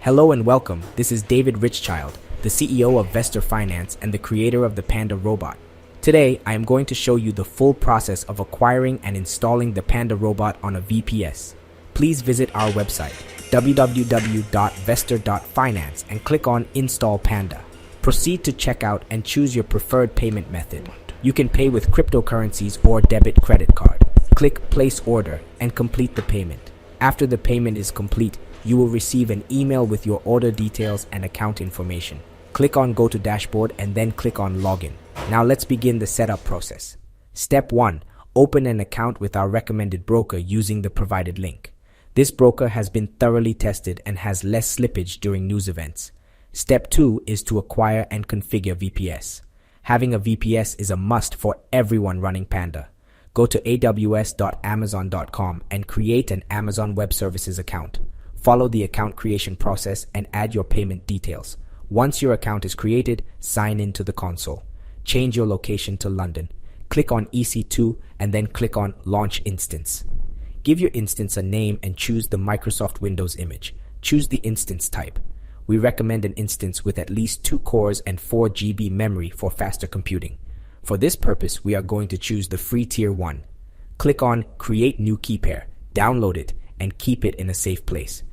Hello and welcome. This is David Richchild, the CEO of Vestor Finance and the creator of the Panda robot. Today, I am going to show you the full process of acquiring and installing the Panda robot on a VPS. Please visit our website, www.vestor.finance, and click on Install Panda. Proceed to checkout and choose your preferred payment method. You can pay with cryptocurrencies or debit credit card. Click Place Order and complete the payment. After the payment is complete, you will receive an email with your order details and account information. Click on Go to Dashboard and then click on Login. Now let's begin the setup process. Step 1. Open an account with our recommended broker using the provided link. This broker has been thoroughly tested and has less slippage during news events. Step 2 is to acquire and configure VPS. Having a VPS is a must for everyone running Panda. Go to aws.amazon.com and create an Amazon Web Services account. Follow the account creation process and add your payment details. Once your account is created, sign into the console. Change your location to London. Click on EC2 and then click on Launch Instance. Give your instance a name and choose the Microsoft Windows image. Choose the instance type. We recommend an instance with at least 2 cores and 4 GB memory for faster computing. For this purpose, we are going to choose the free tier 1. Click on Create New Key Pair, download it, and keep it in a safe place.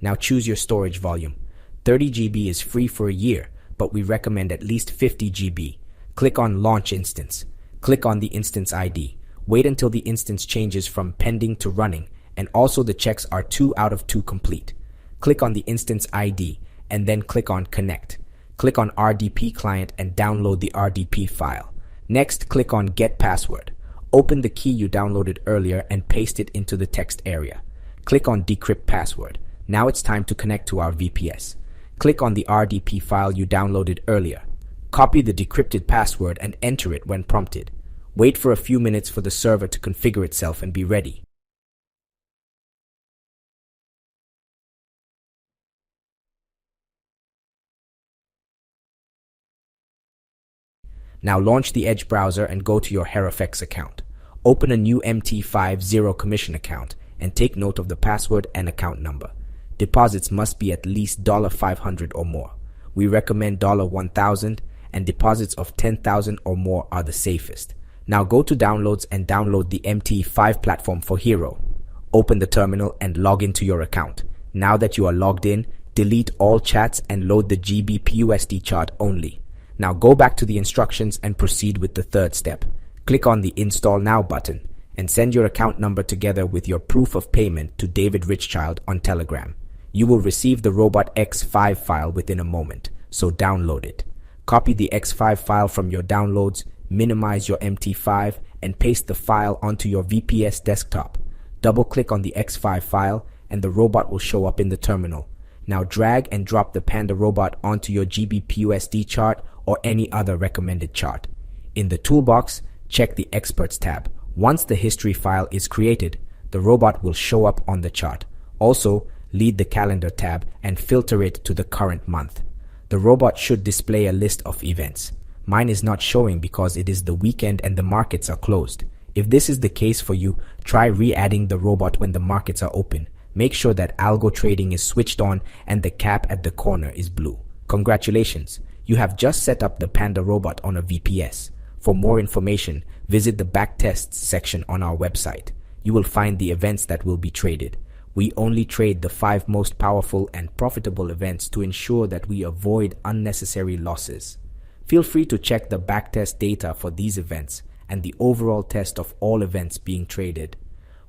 Now choose your storage volume. 30 GB is free for a year, but we recommend at least 50 GB. Click on Launch Instance. Click on the instance ID. Wait until the instance changes from pending to running, and also the checks are 2 out of 2 complete. Click on the instance ID, and then click on Connect. Click on RDP Client and download the RDP file. Next, click on Get Password. Open the key you downloaded earlier and paste it into the text area. Click on Decrypt Password. Now it's time to connect to our VPS. Click on the RDP file you downloaded earlier. Copy the decrypted password and enter it when prompted. Wait for a few minutes for the server to configure itself and be ready. Now launch the Edge browser and go to your HeroFX account. Open a new MT5 Zero Commission account and take note of the password and account number. Deposits must be at least $500 or more. We recommend $1,000 and deposits of $10,000 or more are the safest. Now go to Downloads and download the MT5 platform for Hero. Open the terminal and log into your account. Now that you are logged in, delete all chats and load the GBPUSD chart only. Now go back to the instructions and proceed with the third step. Click on the Install Now button and send your account number together with your proof of payment to David Richchild on Telegram. You will receive the Robot X5 file within a moment, so download it. Copy the X5 file from your downloads, minimize your MT5, and paste the file onto your VPS desktop. Double-click on the X5 file and the robot will show up in the terminal. Now drag and drop the Panda robot onto your GBPUSD chart or any other recommended chart. In the toolbox, check the Experts tab. Once the history file is created, the robot will show up on the chart. Also, lead the Calendar tab and filter it to the current month. The robot should display a list of events. Mine is not showing because it is the weekend and the markets are closed. If this is the case for you, try re-adding the robot when the markets are open. Make sure that algo trading is switched on and the cap at the corner is blue. Congratulations! You have just set up the Panda robot on a VPS. For more information, visit the backtests section on our website. You will find the events that will be traded. We only trade the 5 most powerful and profitable events to ensure that we avoid unnecessary losses. Feel free to check the backtest data for these events and the overall test of all events being traded.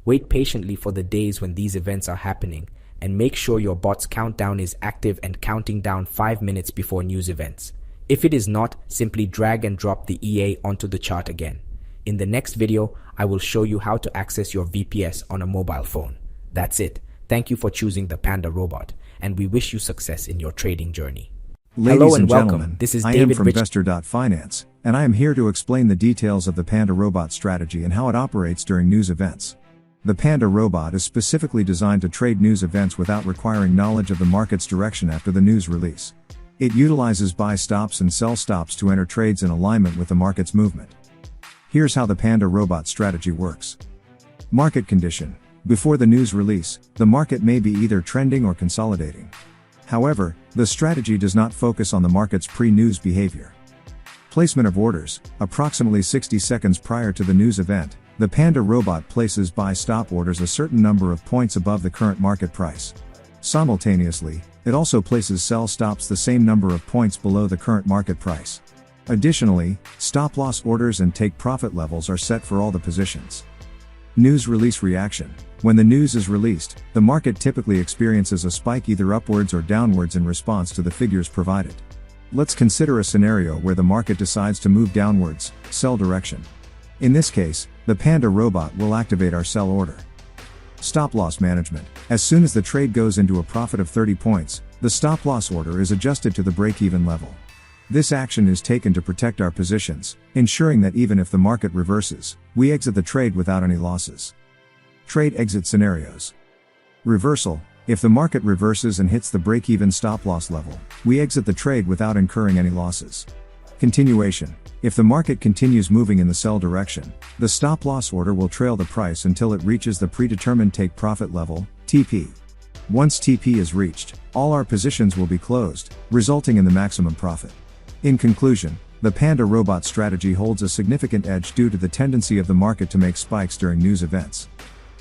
Wait patiently for the days when these events are happening and make sure your bot's countdown is active and counting down 5 minutes before news events. If it is not, simply drag and drop the EA onto the chart again. In the next video, I will show you how to access your VPS on a mobile phone. That's it. Thank you for choosing the Panda robot, and we wish you success in your trading journey. Ladies and gentlemen, this is David from Vestor.Finance, and I am here to explain the details of the Panda robot strategy and how it operates during news events. The Panda robot is specifically designed to trade news events without requiring knowledge of the market's direction after the news release. It utilizes buy stops and sell stops to enter trades in alignment with the market's movement. Here's how the Panda robot strategy works. Market condition. Before the news release, the market may be either trending or consolidating. However, the strategy does not focus on the market's pre-news behavior. Placement of orders. Approximately 60 seconds prior to the news event, the Panda robot places buy-stop orders a certain number of points above the current market price. Simultaneously, it also places sell stops the same number of points below the current market price. Additionally, stop-loss orders and take-profit levels are set for all the positions. News release reaction. When the news is released, the market typically experiences a spike either upwards or downwards in response to the figures provided. Let's consider a scenario where the market decides to move downwards, sell direction. In this case, the Panda robot will activate our sell order. Stop-loss management. As soon as the trade goes into a profit of 30 points, the stop-loss order is adjusted to the break-even level. This action is taken to protect our positions, ensuring that even if the market reverses, we exit the trade without any losses. Trade exit scenarios. Reversal. If the market reverses and hits the break-even stop-loss level, we exit the trade without incurring any losses. Continuation. If the market continues moving in the sell direction, the stop-loss order will trail the price until it reaches the predetermined take-profit level, TP. Once TP is reached, all our positions will be closed, resulting in the maximum profit. In conclusion, the Panda robot strategy holds a significant edge due to the tendency of the market to make spikes during news events.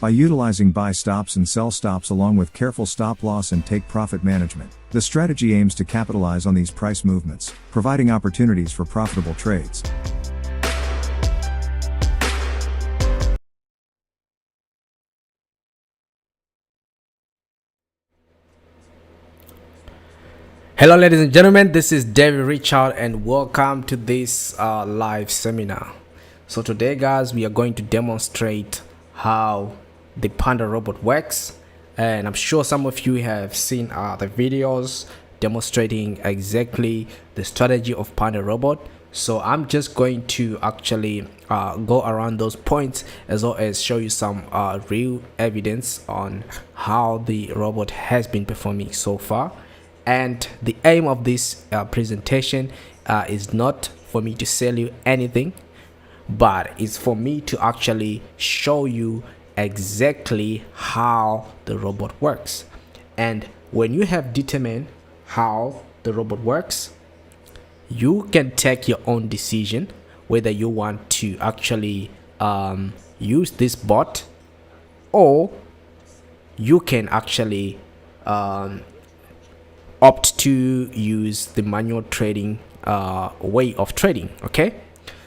By utilizing buy stops and sell stops along with careful stop loss and take profit management, the strategy aims to capitalize on these price movements, providing opportunities for profitable trades. Hello ladies and gentlemen, this is David Richard and welcome to this live seminar. So today guys, we are going to demonstrate how the Panda robot works, and I'm sure some of you have seen the videos demonstrating exactly the strategy of Panda robot. So I'm just going to actually go around those points as well as show you some real evidence on how the robot has been performing so far. And the aim of this presentation is not for me to sell you anything, but it's for me to actually show you exactly how the robot works. And when you have determined how the robot works, you can take your own decision whether you want to actually use this bot, or you can actually opt to use the manual trading way of trading. Okay,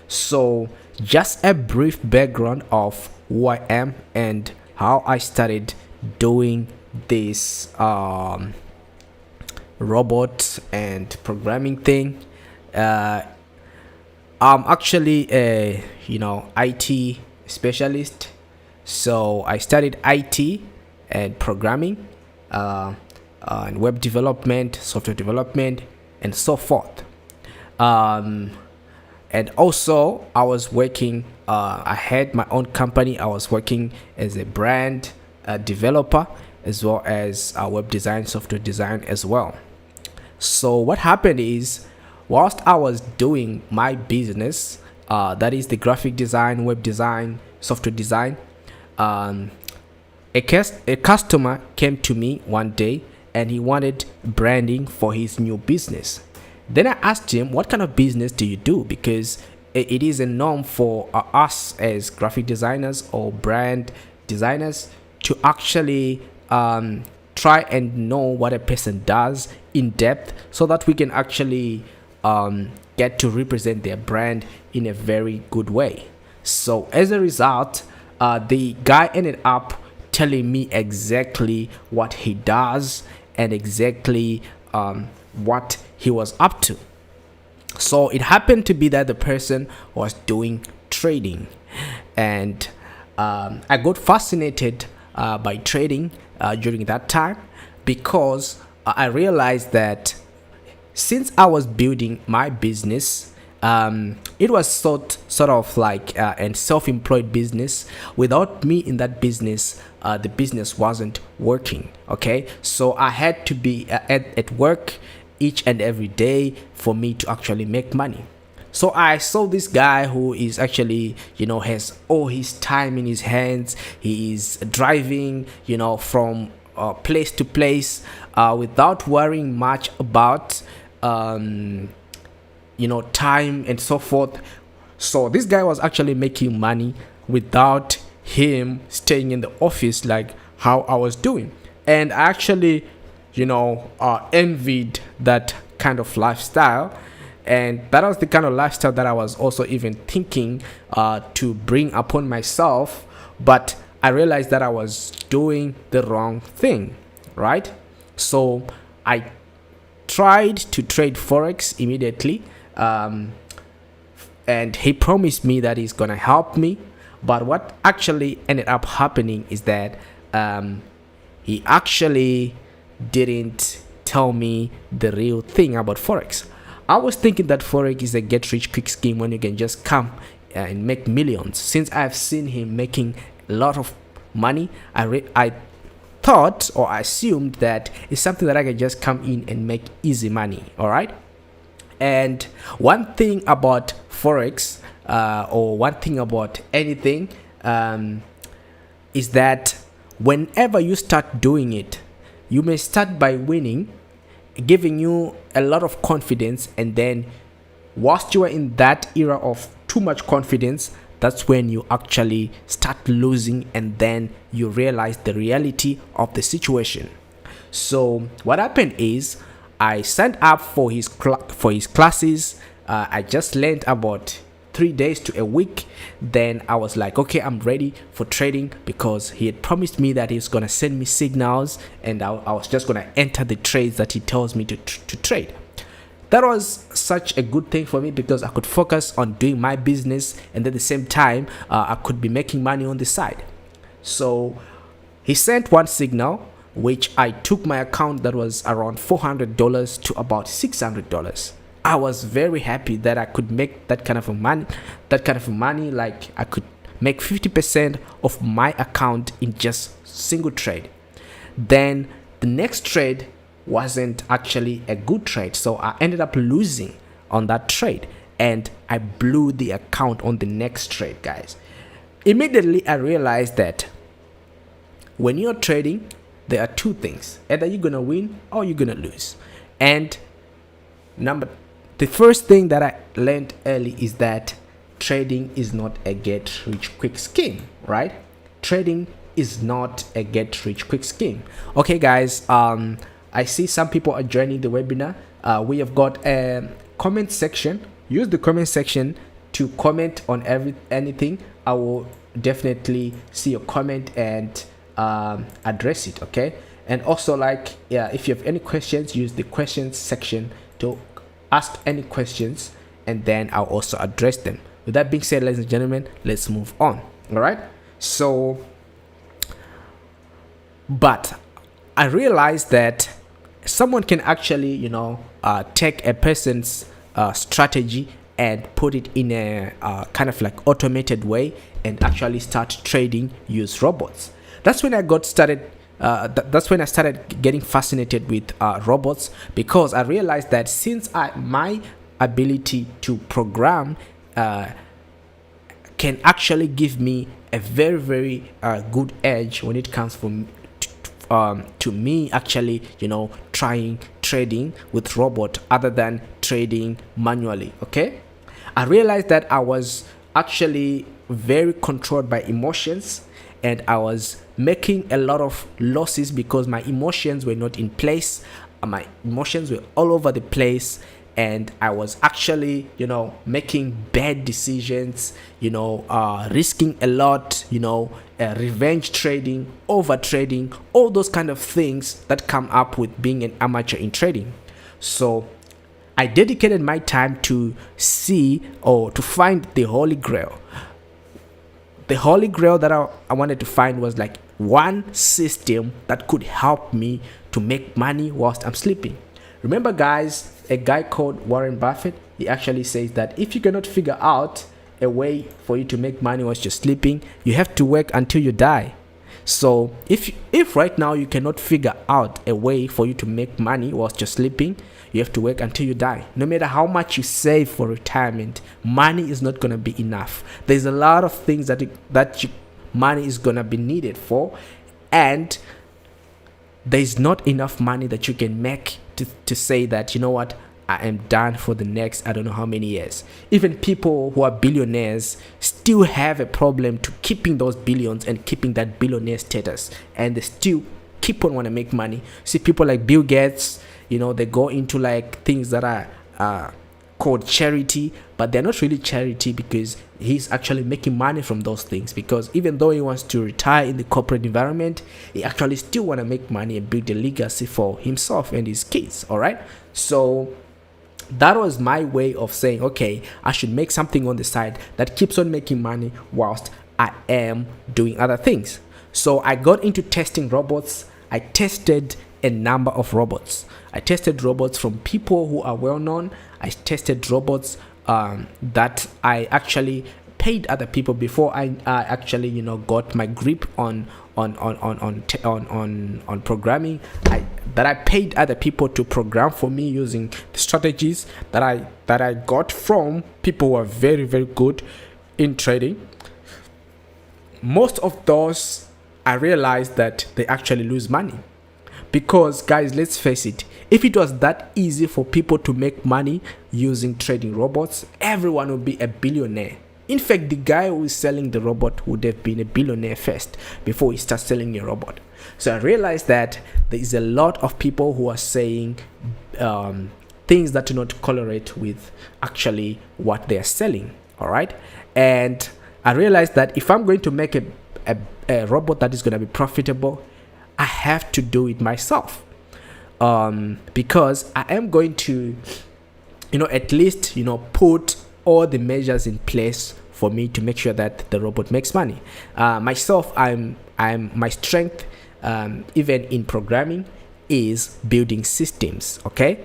so just a brief background of who I am and how I started doing this robot and programming thing. I'm actually a IT specialist, so I studied IT and programming, and web development, software development, and so forth. And also I was working, I had my own company. I was working as a brand developer as well as web design, software design as well. So what happened is, whilst I was doing my business, that is the graphic design, web design, software design, a customer came to me one day and he wanted branding for his new business. Then I asked him, what kind of business do you do? Because it is a norm for us as graphic designers or brand designers to actually try and know what a person does in depth, so that we can actually get to represent their brand in a very good way. So as a result, the guy ended up telling me exactly what he does and exactly what he was up to. So it happened to be that the person was doing trading, and I got fascinated by trading during that time, because I realized that since I was building my business, it was sort of like a self-employed business. Without me in that business, the business wasn't working. Okay, so I had to be at work each and every day for me to actually make money. So I saw this guy who is actually, has all his time in his hands. He is driving, from place to place without worrying much about, time and so forth. So this guy was actually making money without him staying in the office like how I was doing. And I actually, envied that kind of lifestyle. And that was the kind of lifestyle that I was also even thinking to bring upon myself. But I realized that I was doing the wrong thing, right? So I tried to trade Forex immediately. And he promised me that he's going to help me. But what actually ended up happening is that he actually didn't tell me the real thing about Forex. I was thinking that Forex is a get-rich-quick scheme when you can just come and make millions. Since I've seen him making a lot of money, I thought or assumed that it's something that I can just come in and make easy money, all right? And one thing about Forex, or one thing about anything, is that whenever you start doing it, you may start by winning, giving you a lot of confidence, and then whilst you are in that era of too much confidence, that's when you actually start losing, and then you realize the reality of the situation. So what happened is I signed up for his classes. I just learned about 3 days to a week. Then I was like, okay, I'm ready for trading, because he had promised me that he's gonna send me signals, and I was just gonna enter the trades that he tells me to trade. That was such a good thing for me, because I could focus on doing my business, and at the same time I could be making money on the side. So he sent one signal, which I took my account that was around $400 to about $600. I was very happy that I could make that kind of money. Like I could make 50% of my account in just single trade. Then the next trade wasn't actually a good trade, so I ended up losing on that trade, and I blew the account on the next trade, guys. Immediately I realized that when you're trading, there are two things: either you're gonna win or you're gonna lose. And the first thing that I learned early is that trading is not a get-rich-quick scheme, right? Trading is not a get-rich-quick scheme. Okay, guys, I see some people are joining the webinar. We have got a comment section. Use the comment section to comment on anything. I will definitely see your comment and address it, okay? And also, if you have any questions, use the questions section to ask any questions, and then I'll also address them. With that being said, ladies and gentlemen, let's move on. All right. So, but I realized that someone can actually, take a person's strategy and put it in a kind of like automated way and actually start trading, use robots. That's when I got started. That's when I started getting fascinated with robots, because I realized that since my ability to program can actually give me a very, very good edge when it comes to me actually, trying trading with robot other than trading manually. Okay, I realized that I was actually very controlled by emotions, and I was making a lot of losses because my emotions were not in place. My emotions were all over the place, and I was actually, making bad decisions, risking a lot, revenge trading, over trading, all those kind of things that come up with being an amateur in trading. So I dedicated my time to see or to find the Holy Grail. The Holy Grail that I wanted to find was like one system that could help me to make money whilst I'm sleeping. Remember, guys, a guy called Warren Buffett, he actually says that if you cannot figure out a way for you to make money whilst you're sleeping, you have to work until you die. So if right now you cannot figure out a way for you to make money whilst you're sleeping, you have to work until you die. No matter how much you save for retirement, money is not going to be enough. There's a lot of things money is going to be needed for, and there's not enough money that you can make to say that, you know what, I am done for the next I don't know how many years. Even people who are billionaires still have a problem to keeping those billions and keeping that billionaire status, and they still keep on want to make money. See people like Bill Gates, they go into like things that are called charity, but they're not really charity because he's actually making money from those things. Because even though he wants to retire in the corporate environment, he actually still want to make money and build a legacy for himself and his kids. All right, so that was my way of saying, okay, I should make something on the side that keeps on making money whilst I am doing other things. So I got into testing robots. I tested a number of robots. I tested robots from people who are well known. I tested robots that I actually paid other people before I actually got my grip on programming. I paid other people to program for me using the strategies that I got from people who are very, very good in trading. Most of those, I realized that they actually lose money. Because guys, let's face it, if it was that easy for people to make money using trading robots, everyone would be a billionaire. In fact, the guy who is selling the robot would have been a billionaire first before he starts selling a robot. So I realized that there is a lot of people who are saying things that do not correlate with actually what they are selling. All right, and I realized that if I'm going to make a robot that is going to be profitable, I have to do it myself, because I am going to, at least, put all the measures in place for me to make sure that the robot makes money. Myself, I'm my strength, even in programming, is building systems. Okay,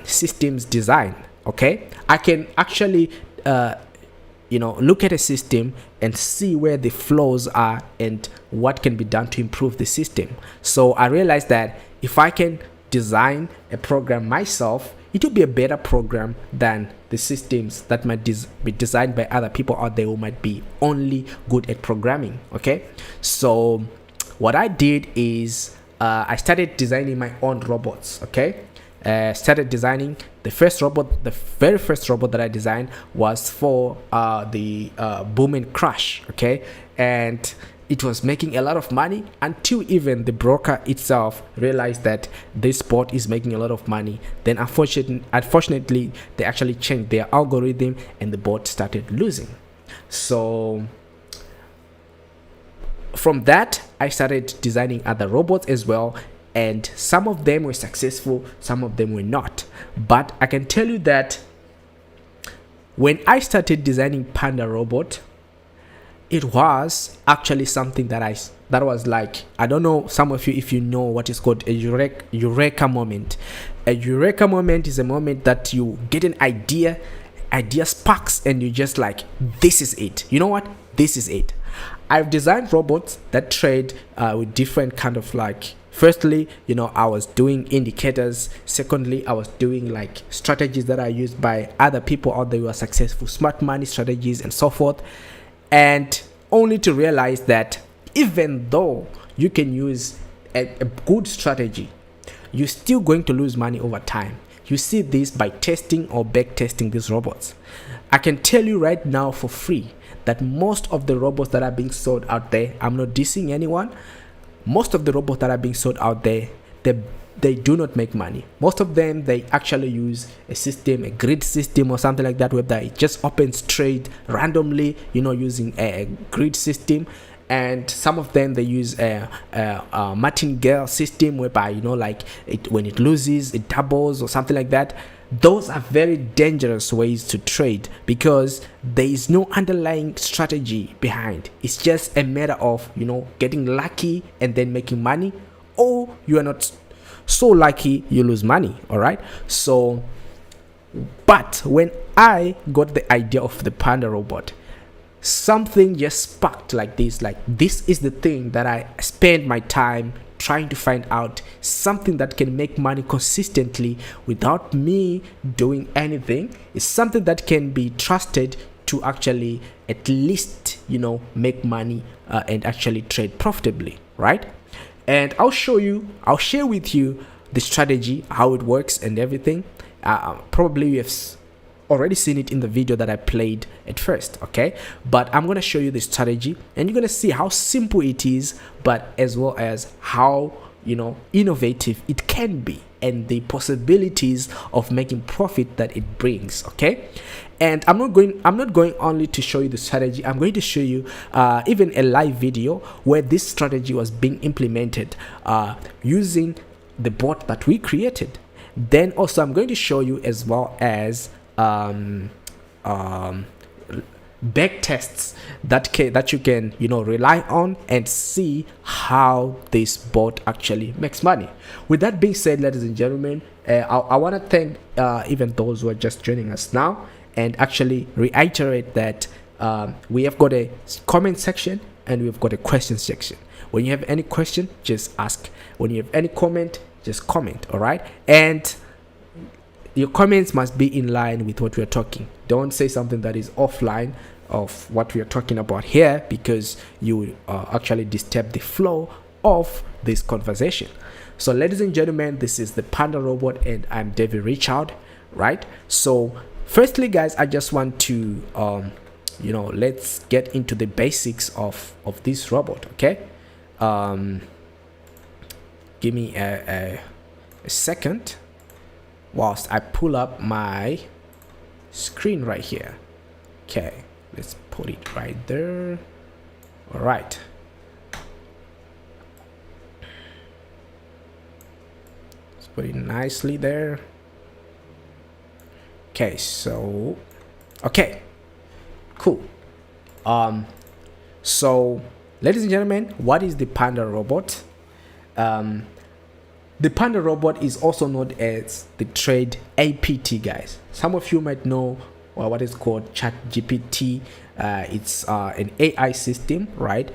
systems design. Okay, I can actually look at a system and see where the flaws are and what can be done to improve the system. So I realized that if I can design a program myself, it will be a better program than the systems that might be designed by other people out there who might be only good at programming. Okay, so what I did is I started designing my own robots. Okay, started designing the very first robot that I designed was for the boom and crash. Okay, and it was making a lot of money until even the broker itself realized that this bot is making a lot of money. Then unfortunately they actually changed their algorithm and the bot started losing. So from that, I started designing other robots as well, and some of them were successful, some of them were not. But I can tell you that when I started designing Panda robot, it was actually something that was like, I don't know, some of you, if you know what is called a eureka moment. A eureka moment is a moment that you get an idea sparks, and you just like, this is it. You know what? This is it. I've designed robots that trade with different kind of like, firstly, I was doing indicators. Secondly, I was doing like strategies that are used by other people out there who are successful, smart money strategies and so forth. And only to realize that even though you can use a good strategy, you're still going to lose money over time. You see this by testing or back testing these robots. I can tell you right now for free that most of the robots that are being sold out there, I'm not dissing anyone, most of the robots that are being sold out there, they do not make money. Most of them, they actually use a system, a grid system or something like that, where it just opens trade randomly, using a grid system. And some of them, they use a martingale system, whereby, when it loses, it doubles or something like that. Those are very dangerous ways to trade, because there is no underlying strategy behind. It's just a matter of, getting lucky and then making money, or you are not so lucky, you lose money. All right. So, but when I got the idea of the Panda robot, something just sparked like this is the thing that I spend my time trying to find out, something that can make money consistently without me doing anything. It's something that can be trusted to actually at least, make money and actually trade profitably, right? And I'll share with you the strategy, how it works and everything. Probably you have already seen it in the video that I played at first, okay? But I'm gonna show you the strategy, and you're gonna see how simple it is, but as well as how innovative it can be, and the possibilities of making profit that it brings, okay? And I'm not going only to show you the strategy. I'm going to show you even a live video where this strategy was being implemented using the bot that we created. Then also I'm going to show you as well as back tests that you can rely on and see how this bot actually makes money. With that being said, ladies and gentlemen, I want to thank even those who are just joining us now, and actually reiterate that we have got a comment section and we've got a question section. When you have any question, just ask. When you have any comment, just comment. All right, and your comments must be in line with what we are talking. Don't say something that is offline of what we are talking about here, because you will actually disturb the flow of this conversation. So ladies and gentlemen, this is the Panda Robot and I'm David Richard, right? So firstly, guys, I just want to let's get into the basics of this robot, okay? Give me a second whilst I pull up my screen right here. Okay, let's put it right there. All right, let's put it nicely there. Okay, so okay, cool. So ladies and gentlemen, what is the Panda robot? The Panda robot is also known as the Trade APT, guys. Some of you might know what is called ChatGPT. It's an AI system, right?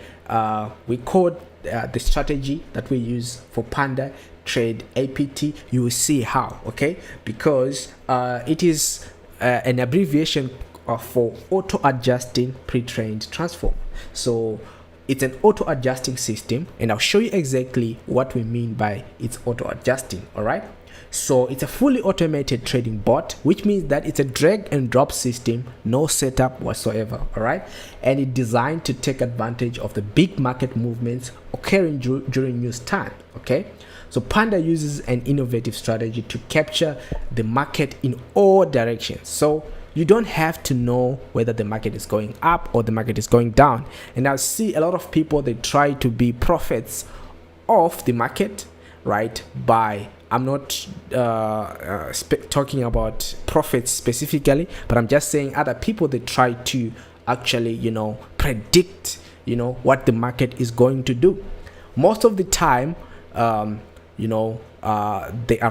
We code the strategy that we use for Panda Trade APT. You will see how, okay? Because it is an abbreviation for auto adjusting pre-trained transform. So it's an auto adjusting system, and I'll show you exactly what we mean by it's auto adjusting. All right, so it's a fully automated trading bot, which means that it's a drag and drop system, no setup whatsoever. All right, and it's designed to take advantage of the big market movements occurring during news time. Okay, so Panda uses an innovative strategy to capture the market in all directions. So you don't have to know whether the market is going up or the market is going down. And I see a lot of people, they try to be prophets of the market, right? I'm not talking about prophets specifically, but I'm just saying other people, they try to actually, predict, what the market is going to do. Most of the time, they are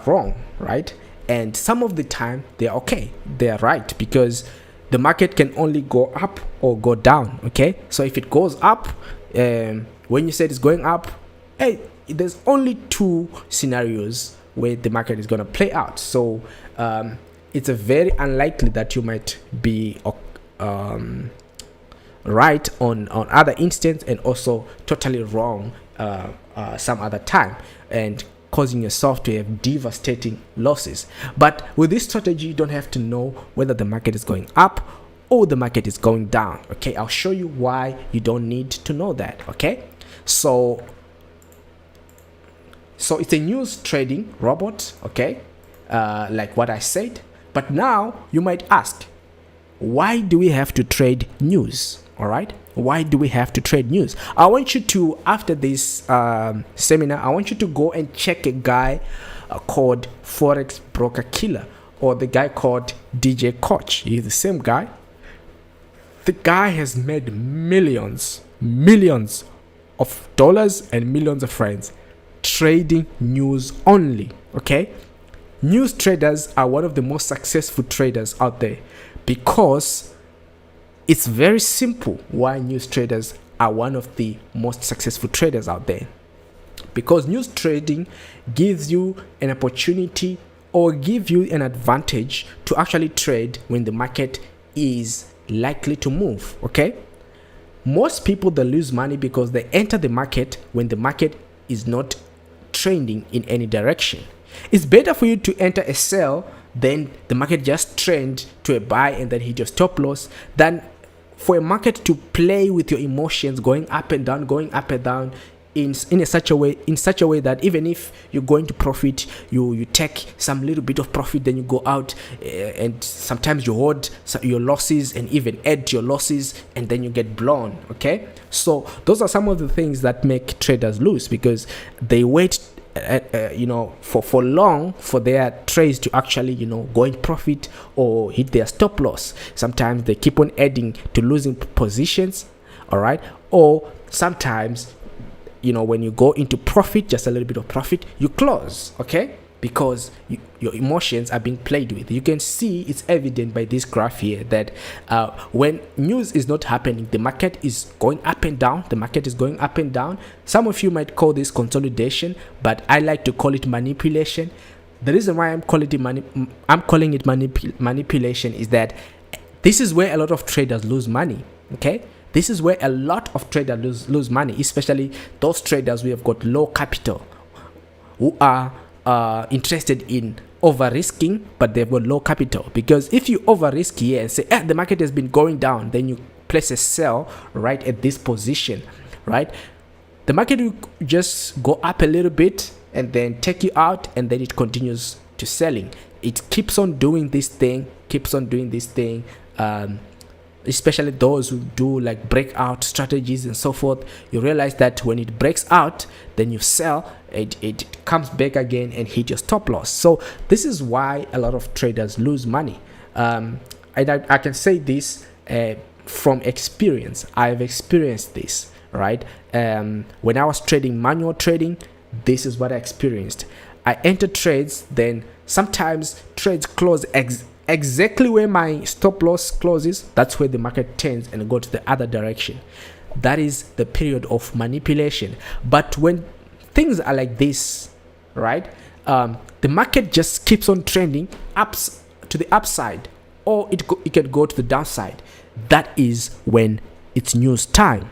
wrong, right? And some of the time they're okay, they're right, because the market can only go up or go down. Okay, so if it goes up, when you said it's going up, hey, there's only two scenarios where the market is going to play out. So it's a very unlikely that you might be right on other instance, and also totally wrong some other time, and causing yourself to have devastating losses. But with this strategy, you don't have to know whether the market is going up or the market is going down. Okay, I'll show you why you don't need to know that. Okay, so it's a news trading robot, okay, like what I said. But now you might ask, why do we have to trade news? All right, why do we have to trade news? I want you to, after this seminar, I want you to go and check a guy called Forex Broker Killer, or the guy called DJ Koch. He's the same guy. The guy has made millions of dollars and millions of friends trading news only. Okay, news traders are one of the most successful traders out there, because It's very simple why news traders are one of the most successful traders out there. Because news trading gives you an opportunity or give you an advantage to actually trade when the market is likely to move. Okay, most people, they lose money because they enter the market when the market is not trending in any direction. It's better for you to enter a sell, then the market just trend to a buy and then hit your stop loss, than for a market to play with your emotions, going up and down, in such a way that even if you're going to profit, you take some little bit of profit, then you go out, and sometimes you hold your losses and even add to your losses, and then you get blown. Okay, so those are some of the things that make traders lose, because they wait for long for their trades to actually go in profit or hit their stop loss. Sometimes they keep on adding to losing positions, all right, or sometimes when you go into profit, just a little bit of profit, you close, okay, because your emotions are being played with. You can see it's evident by this graph here that when news is not happening, the market is going up and down. Some of you might call this consolidation, but I like to call it manipulation. The reason why I'm calling it manipulation is that this is where a lot of traders lose money. Okay, this is where a lot of traders lose money, especially those traders who have got low capital, who are interested in over risking, but they've got low capital. Because if you over risk here and say the market has been going down, then you place a sell right at this position, right, the market will just go up a little bit and then take you out, and then it continues to selling. It keeps on doing this thing, especially those who do like breakout strategies and so forth. You realize that when it breaks out, then you sell, it comes back again and hit your stop loss. So this is why a lot of traders lose money. I can say this from experience. I've experienced this, right? When I was trading manual trading, this is what I experienced. I entered trades, then sometimes trades close exactly where my stop loss closes. That's where the market turns and go to the other direction. That is the period of manipulation. But when things are like this, right, the market just keeps on trending up to the upside, or it can go to the downside. That is when it's news time.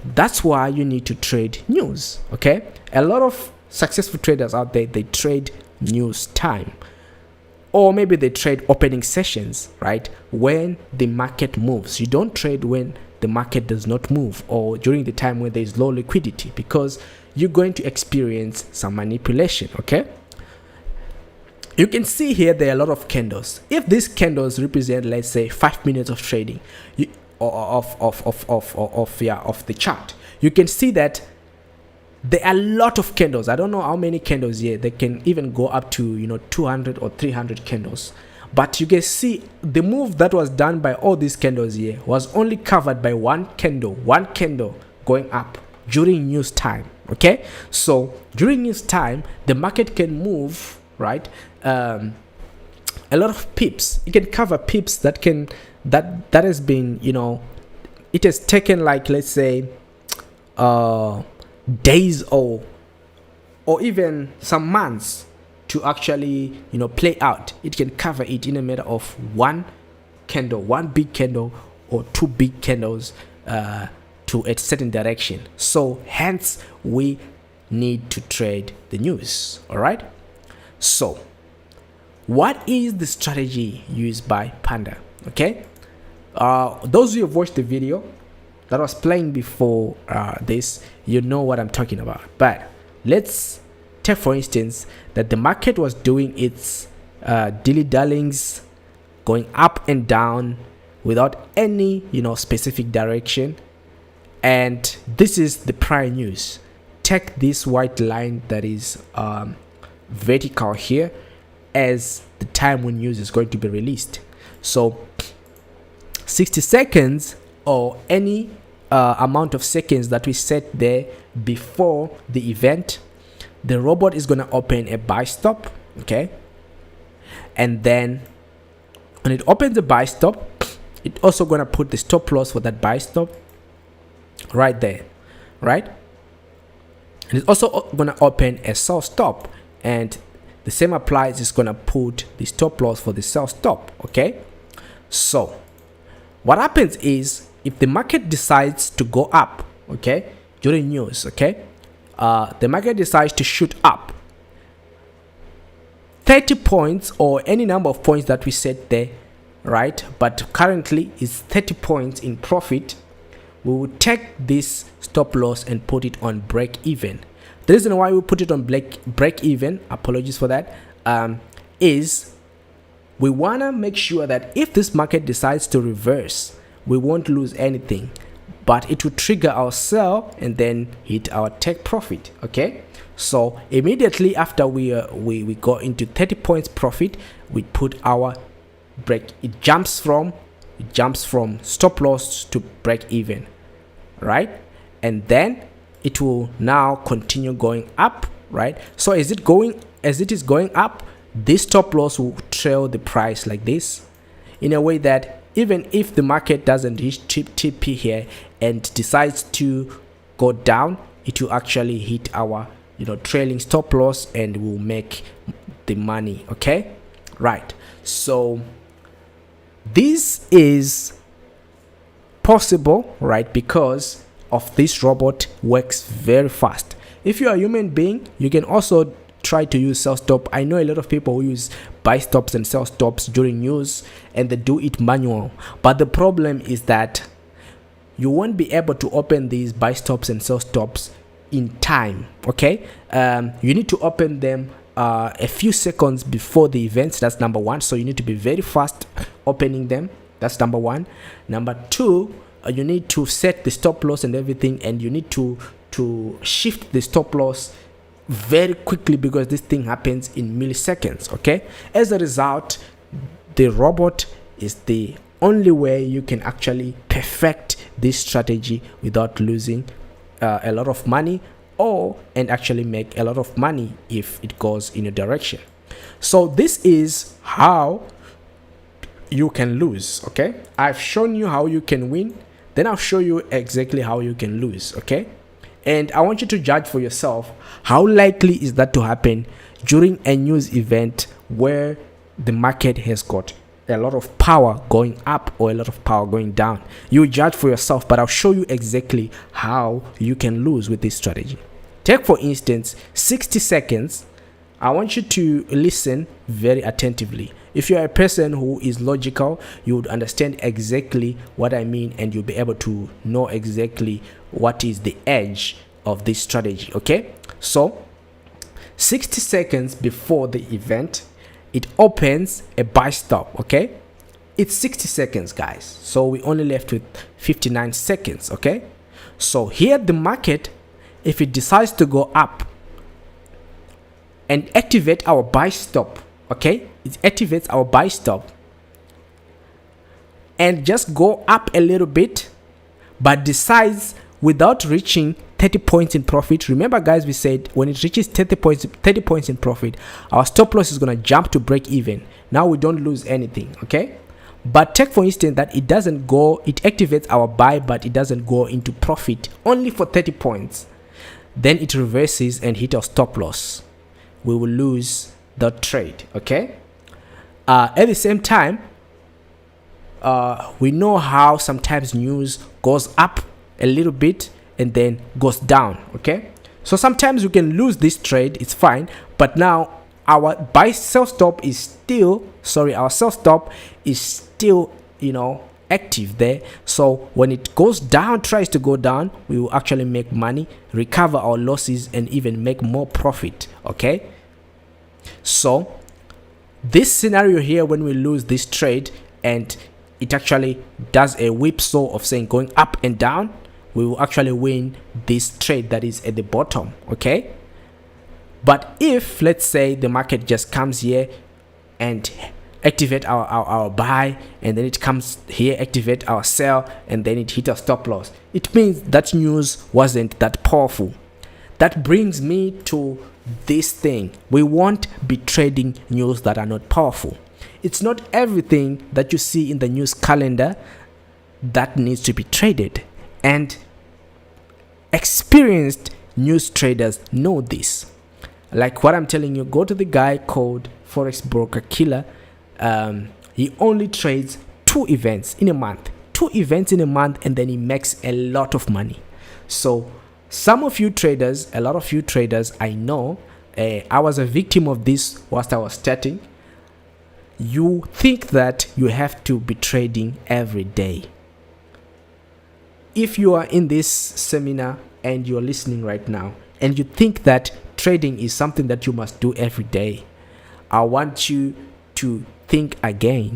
That's why you need to trade news. Okay, a lot of successful traders out there, they trade news time. Or maybe they trade opening sessions, right? When the market moves. You don't trade when the market does not move, or during the time when there is low liquidity, because you're going to experience some manipulation, okay? You can see here there are a lot of candles. If these candles represent, let's say, 5 minutes of trading of the chart, you can see that there are a lot of candles. I don't know how many candles here. They can even go up to 200 or 300 candles. But you can see the move that was done by all these candles here was only covered by one candle going up during news time. Okay, so during news time, the market can move, right? A lot of pips. It can cover pips that has been, it has taken, like, let's say, days or even some months to actually play out. It can cover it in a matter of one big candle or two big candles to a certain direction. So hence we need to trade the news. All right, so what is the strategy used by Panda? Okay, those who have watched the video that was playing before this, you know what I'm talking about. But let's take, for instance, that the market was doing its dilly-dallings, going up and down without any specific direction, and this is the prior news. Take this white line that is vertical here as the time when news is going to be released. So 60 seconds or any amount of seconds that we set there before the event, the robot is going to open a buy stop. Okay, and then when it opens the buy stop, It's also gonna put the stop loss for that buy stop right there, right? And it's also gonna open a sell stop, and the same applies. It's gonna put the stop loss for the sell stop. Okay, so what happens is if the market decides to go up, okay, during news, okay, the market decides to shoot up 30 points or any number of points that we set there, right? But currently it's 30 points in profit. We will take this stop loss and put it on break even. The reason why we put it on break even, apologies for that, is we want to make sure that if this market decides to reverse, we won't lose anything, but it will trigger our sell and then hit our take profit. Okay, so immediately after we go into 30 points profit, we put our break. It jumps from stop loss to break even, right? And then it will now continue going up, right? So as it is going up, this stop loss will trail the price like this, in a way that even if the market doesn't hit TP here and decides to go down, it will actually hit our trailing stop loss and will make the money. Okay, right? So this is possible, right? Because of this robot works very fast. If you are a human being, you can also try to use sell stop. I know a lot of people who use buy stops and sell stops during news, and they do it manual, but the problem is that you won't be able to open these buy stops and sell stops in time. Okay, you need to open them a few seconds before the events. That's number one. So you need to be very fast opening them. That's number one. Number two, you need to set the stop loss and everything, and you need to shift the stop loss very quickly because this thing happens in milliseconds. Okay, as a result, the robot is the only way you can actually perfect this strategy without losing a lot of money, and actually make a lot of money if it goes in a direction. So this is how you can lose. Okay, I've shown you how you can win, then I'll show you exactly how you can lose. Okay, and I want you to judge for yourself how likely is that to happen during a news event where the market has got a lot of power going up or a lot of power going down. You judge for yourself, but I'll show you exactly how you can lose with this strategy. Take for instance 60 seconds. I want you to listen very attentively. If you're a person who is logical, you would understand exactly what I mean, and you'll be able to know exactly what is the edge of this strategy. Okay, so 60 seconds before the event, it opens a buy stop. Okay, it's 60 seconds, guys, so we only left with 59 seconds. Okay, so here the market, if it decides to go up and activate our buy stop, okay, it activates our buy stop and just go up a little bit, but decides without reaching 30 points in profit. Remember, guys, we said when it reaches 30 points in profit, our stop loss is going to jump to break even. Now we don't lose anything. Okay, but take for instance that it activates our buy, but it doesn't go into profit, only for 30 points. Then it reverses and hit our stop loss. We will lose the trade. Okay, at the same time, we know how sometimes news goes up a little bit and then goes down. Okay, so sometimes you can lose this trade, it's fine, but now our sell stop is still active there. So when it goes down, tries to go down, we will actually make money, recover our losses, and even make more profit. Okay, so this scenario here, when we lose this trade and it actually does a whipsaw of saying going up and down, we will actually win this trade that is at the bottom. Okay, but if let's say the market just comes here and activate our buy, and then it comes here, activate our sell, and then it hit our stop loss, it means that news wasn't that powerful. That brings me to this thing: we won't be trading news that are not powerful. it's not everything that you see in the news calendar that needs to be traded. And experienced news traders know this. Like what I'm telling you, go to the guy called Forex Broker Killer. He only trades 2 events in a month. 2 events in a month, and then he makes a lot of money. So some of you traders, a lot of you traders, I know, I was a victim of this whilst I was starting. You think that you have to be trading every day. If you are in this seminar and you're listening right now and you think that trading is something that you must do every day, I want you to think again.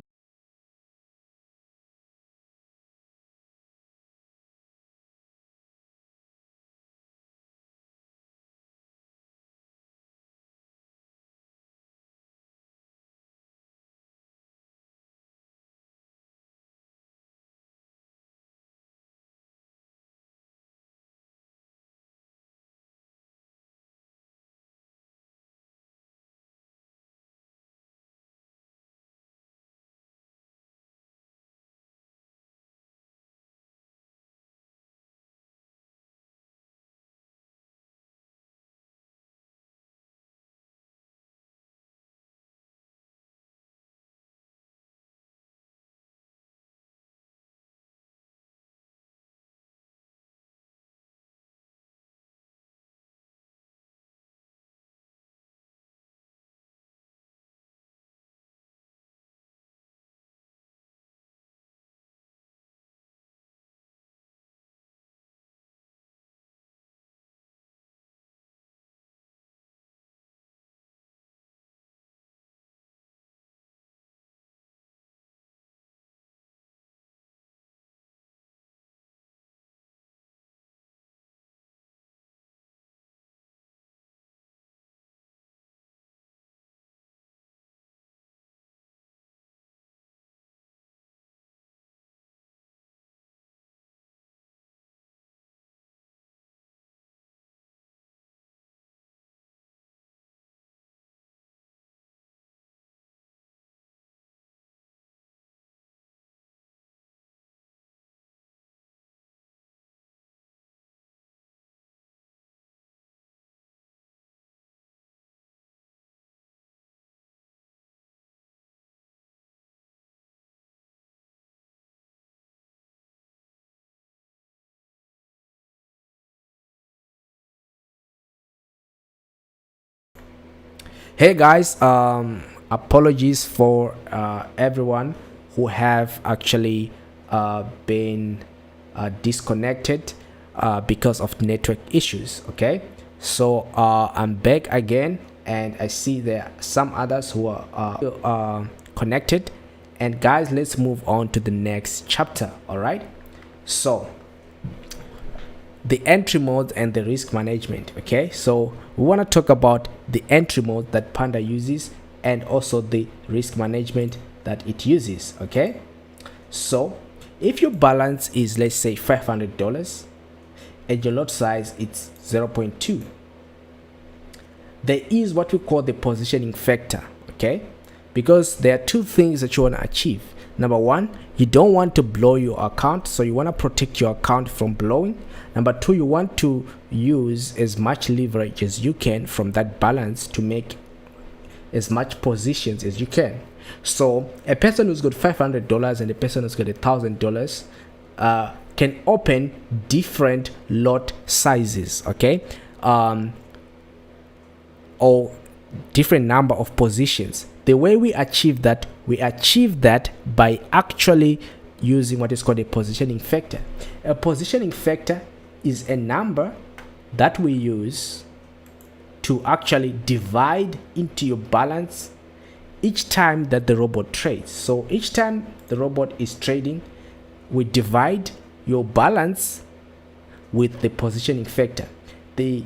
Hey guys, apologies for everyone who have actually been disconnected because of network issues. Okay, so I'm back again, and I see there are some others who are connected. And guys, let's move on to the next chapter. All right, so the entry mode and the risk management. Okay, so we want to talk about the entry mode that Panda uses and also the risk management that it uses. Okay, so if your balance is, let's say, $500 and your lot size it's 0.2, there is what we call the positioning factor. Okay, because there are 2 things that you want to achieve. Number 1, you don't want to blow your account, so you want to protect your account from blowing. Number 2, you want to use as much leverage as you can from that balance to make as much positions as you can. So a person who's got $500 and a person who's got $1,000 can open different lot sizes, okay, or different number of positions. The way we achieve that by actually using what is called a positioning factor. A positioning factor is a number that we use to actually divide into your balance each time that the robot trades. So each time the robot is trading, we divide your balance with the positioning factor. The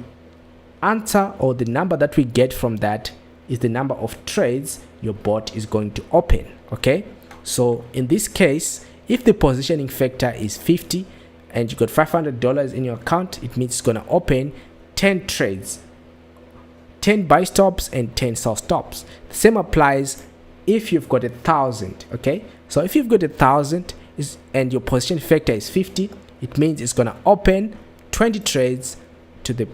answer, or the number that we get from that, is the number of trades your bot is going to open. Okay, so in this case, if the positioning factor is 50 and you got $500 in your account, it means it's going to open 10 trades, 10 buy stops and 10 sell stops. The same applies if you've got 1,000, okay? So if you've got 1,000 and your position factor is 50, it means it's gonna open 20 trades to the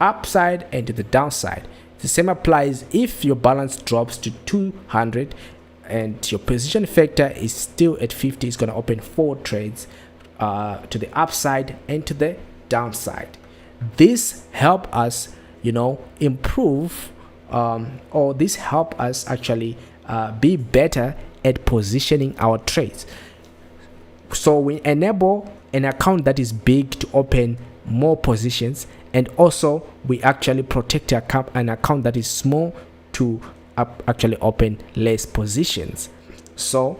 upside and to the downside. The same applies if your balance drops to 200 and your position factor is still at 50. It's gonna open 4 trades to the upside and to the downside. This help us, improve, or this help us actually be better at positioning our trades. So we enable an account that is big to open more positions, and also we actually protect an account that is small to actually open less positions. So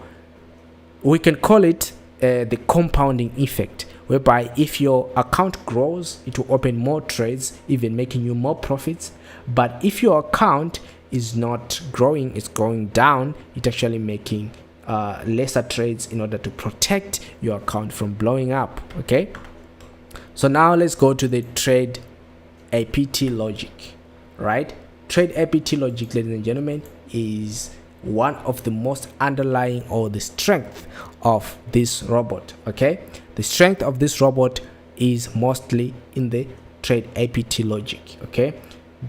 we can call it the compounding effect, whereby if your account grows, it will open more trades, even making you more profits. But if your account is not growing, it's going down, it's actually making lesser trades in order to protect your account from blowing up. Okay, so now let's go to the trade APT logic. Right, trade APT logic, ladies and gentlemen, is one of the most underlying, or the strength of this robot. Okay, the strength of this robot is mostly in the trade APT logic. Okay,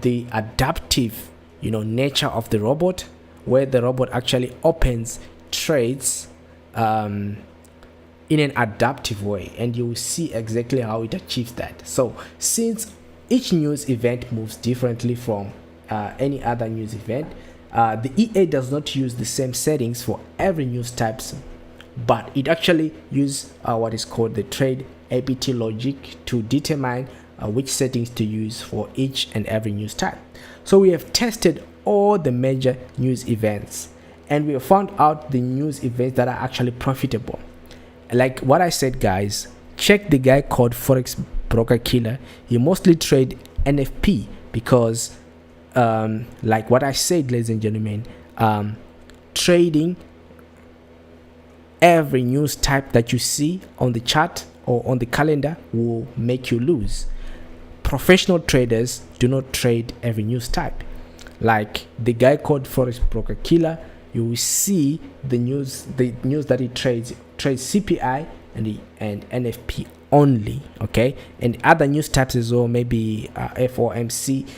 the adaptive nature of the robot, where the robot actually opens trades in an adaptive way, and you will see exactly how it achieves that. So since each news event moves differently from any other news event, the EA does not use the same settings for every news types, but it actually uses what is called the trade APT logic to determine which settings to use for each and every news type. So we have tested all the major news events, and we have found out the news events that are actually profitable. Like what I said, guys, check the guy called Forex Broker Killer. He mostly trade NFP because like what I said, ladies and gentlemen, trading every news type that you see on the chart or on the calendar will make you lose. Professional traders do not trade every news type. Like the guy called Forex Broker Killer, you will see the news that he trades CPI and NFP only. Okay, and other news types as well, maybe FOMC,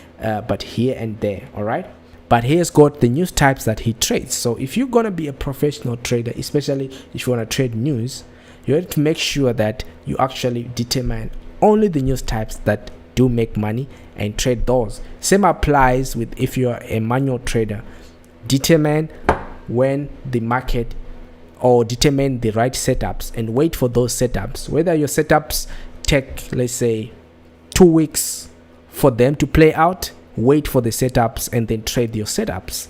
but here and there. All right, but he's got the news types that he trades. So if you're gonna be a professional trader, especially if you want to trade news, you have to make sure that you actually determine only the news types that do make money and trade those. Same applies with if you're a manual trader. Determine when the market, or determine the right setups and wait for those setups. Whether your setups take, let's say, 2 weeks for them to play out, wait for the setups and then trade your setups.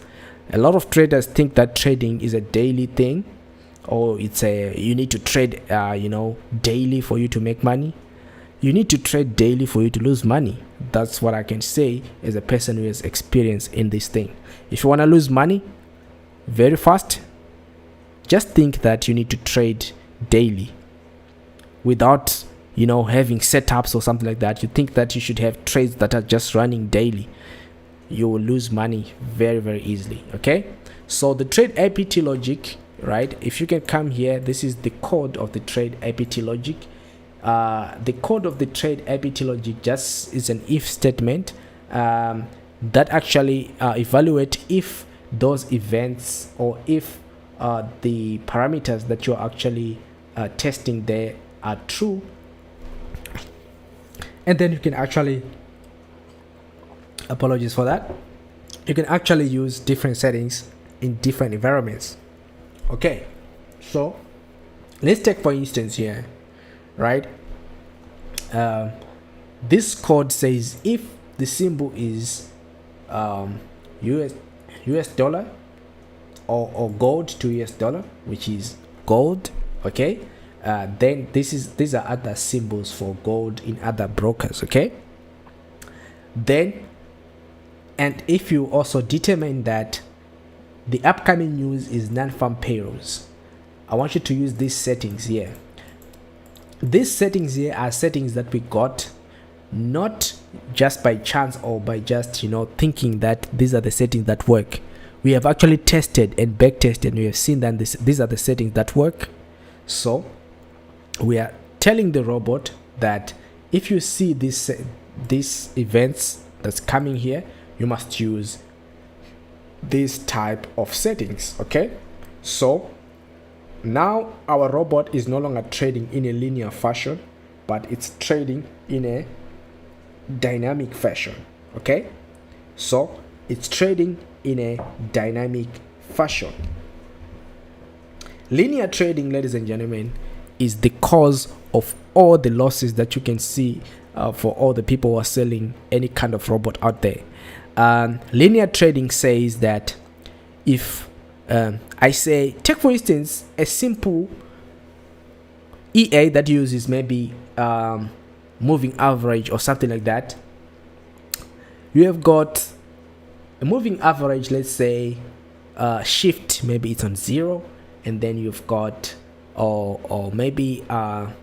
A lot of traders think that trading is a daily thing, or you need to trade daily for you to make money. You need to trade daily for you to lose money. That's what I can say as a person who has experience in this thing. If you want to lose money very fast, just think that you need to trade daily without having setups or something like that. You think that you should have trades that are just running daily. You will lose money very, very easily. Okay, so the trade APT logic, right? If you can come here, this is the code of the trade APT logic. The code of the trade APT logic just is an if statement that actually evaluate if those events, or if the parameters that you're actually testing there are true, and then you can actually, apologies for that, you can actually use different settings in different environments. Okay, so let's take for instance here, right? This code says if the symbol is US dollar or gold to US dollar, which is gold, okay, then these are other symbols for gold in other brokers. Okay, then, and if you also determine that the upcoming news is non-farm payrolls, I want you to use these settings here. These settings here are settings that we got not just by chance or by just thinking that these are the settings that work. we have actually tested and back tested, and we have seen that these are the settings that work. So we are telling the robot that if you see these events that's coming here, you must use this type of settings. Okay, so now our robot is no longer trading in a linear fashion, but it's trading in a dynamic fashion. Okay, so it's trading in a dynamic fashion. Linear trading, ladies and gentlemen, is the cause of all the losses that you can see for all the people who are selling any kind of robot out there. Linear trading says that if I say, take for instance a simple EA that uses maybe moving average or something like that. You have got a moving average, let's say shift, maybe it's on 0, and then you've got or maybe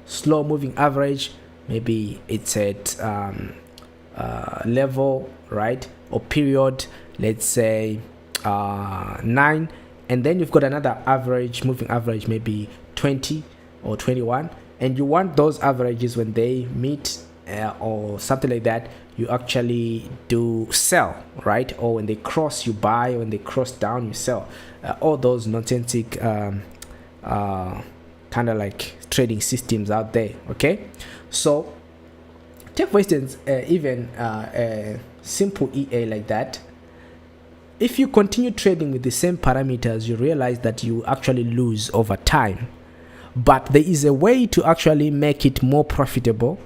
slow moving average, maybe it's at level, right, or period, let's say 9, and then you've got another average, moving average, maybe 20 or 21, and you want those averages when they meet or something like that, you actually do sell, right? Or when they cross, you buy, or when they cross down, you sell. All those nonsensic kind of like trading systems out there. Okay, so take for instance even a simple EA like that. If you continue trading with the same parameters, you realize that you actually lose over time. But there is a way to actually make it more profitable.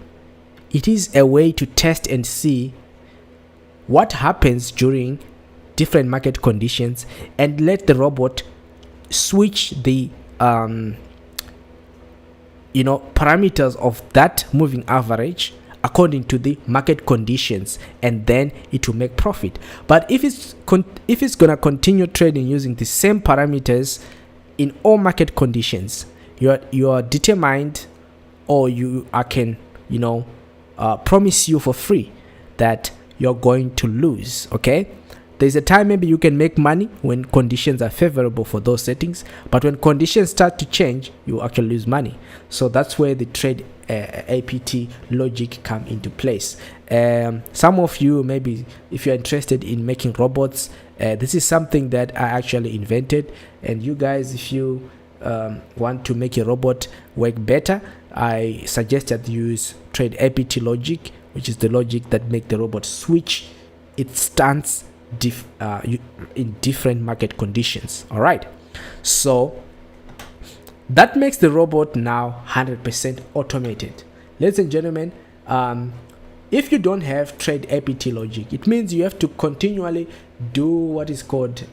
It is a way to test and see what happens during different market conditions and let the robot switch the parameters of that moving average according to the market conditions, and then it will make profit. But if it's gonna continue trading using the same parameters in all market conditions, you are determined, or I can promise you for free that you're going to lose. Okay, there's a time maybe you can make money when conditions are favorable for those settings, but when conditions start to change, you actually lose money. So that's where the trade APT logic come into place. Some of you, maybe if you're interested in making robots, this is something that I actually invented, and you guys, if you want to make a robot work better, I suggest that you use trade APT logic, which is the logic that make the robot switch its stance in different market conditions. All right, so that makes the robot now 100% automated. Ladies and gentlemen, if you don't have trade APT logic, it means you have to continually do what is called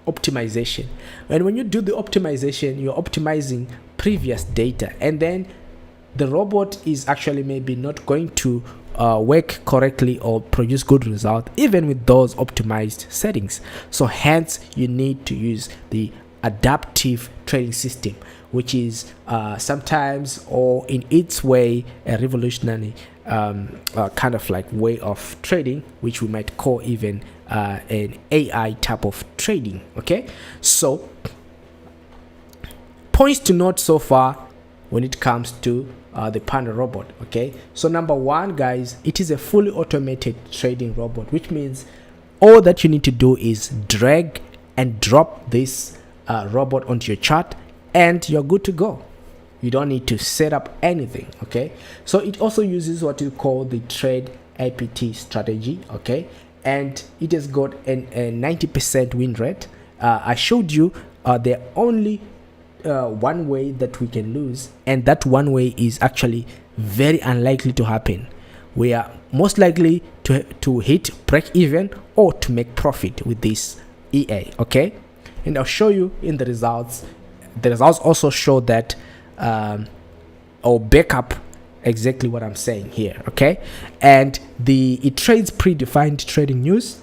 optimization. And when you do the optimization, you're optimizing previous data, and then the robot is actually maybe not going to work correctly or produce good result even with those optimized settings. So hence you need to use the adaptive trading system, which is sometimes, or in its way, a revolutionary kind of like way of trading, which we might call even an AI type of trading. Okay, so points to note so far when it comes to the Panda robot. Okay, so number one, guys, it is a fully automated trading robot, which means all that you need to do is drag and drop this robot onto your chart, and you're good to go. You don't need to set up anything. Okay, so it also uses what you call the trade APT strategy. Okay, and it has got a 90% win rate. I showed you there only one way that we can lose, and that one way is actually very unlikely to happen. We are most likely to hit break even or to make profit with this EA. Okay, and I'll show you in the results. The results also show that or back up exactly what I'm saying here. Okay, and it trades predefined trading news.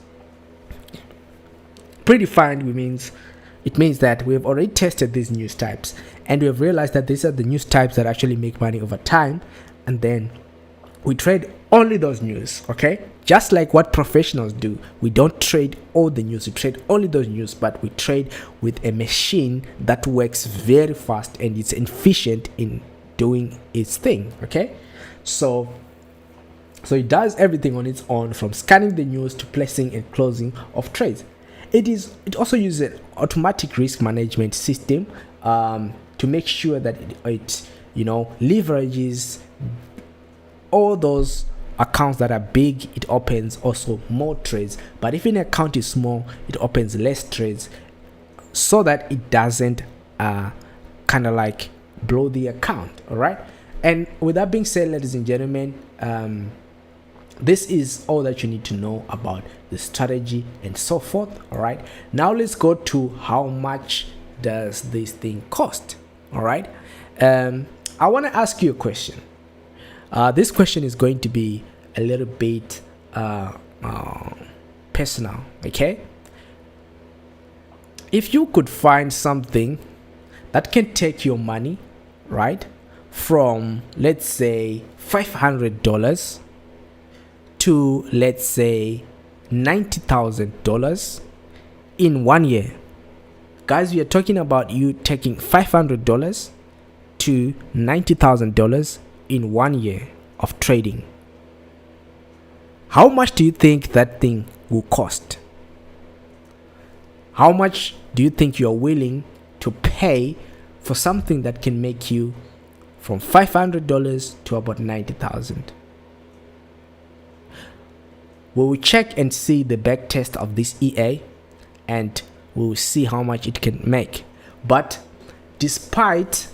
Predefined it means that we have already tested these news types, and we have realized that these are the news types that actually make money over time, and then we trade only those news, okay? Just like what professionals do. We don't trade all the news, we trade only those news, but we trade with a machine that works very fast and it's efficient in doing its thing, okay? So it does everything on its own, from scanning the news to placing and closing of trades. It also uses an automatic risk management system to make sure that it leverages all those accounts that are big. It opens also more trades, but if an account is small, it opens less trades, so that it doesn't kind of like blow the account. All right. And with that being said, ladies and gentlemen, this is all that you need to know about the strategy and so forth. All right, now let's go to how much does this thing cost. All right, I want to ask you a question. This question is going to be a little bit personal, okay? If you could find something that can take your money, right, from let's say $500 to let's say $90,000 in 1 year. Guys, we are talking about you taking $500 to $90,000 in 1 year of trading. How much do you think that thing will cost? How much do you think you're willing to pay for something that can make you from $500 to about $90,000? We will check and see the back test of this EA, and we will see how much it can make. But despite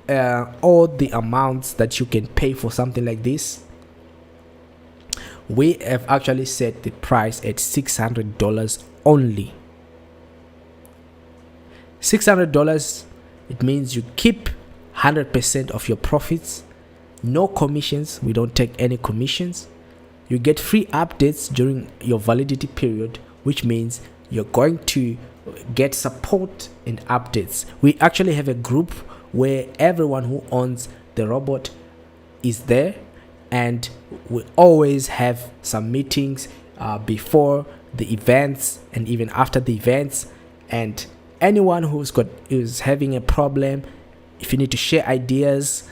all the amounts that you can pay for something like this, we have actually set the price at $600 only. $600, it means you keep 100% of your profits, no commissions. We don't take any commissions. You get free updates during your validity period, which means you're going to get support and updates. We actually have a group where everyone who owns the robot is there, and we always have some meetings before the events and even after the events. And anyone who's having a problem, if you need to share ideas,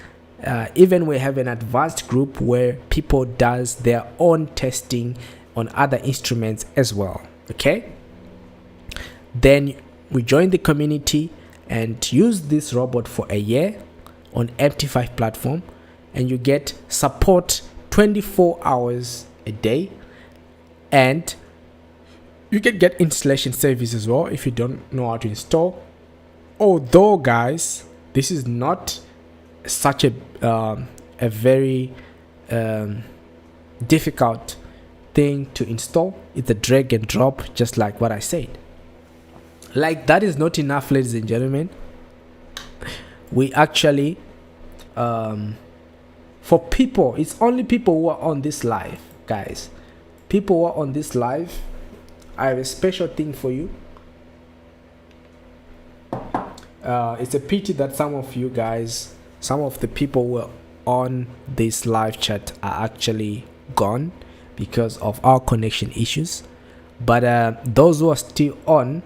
even we have an advanced group where people does their own testing on other instruments as well. Okay, then we join the community and use this robot for a year on MT5 platform, and you get support 24 hours a day, and you can get installation service as well if you don't know how to install. Although guys, this is not such a very difficult thing to install. It's a drag and drop, just like what I said. Like, that is not enough, ladies and gentlemen. We actually for people, it's only people who are on this live, guys. People who are on this live, I have a special thing for you. It's a pity that some of you guys, some of the people who are on this live chat are actually gone because of our connection issues. But those who are still on,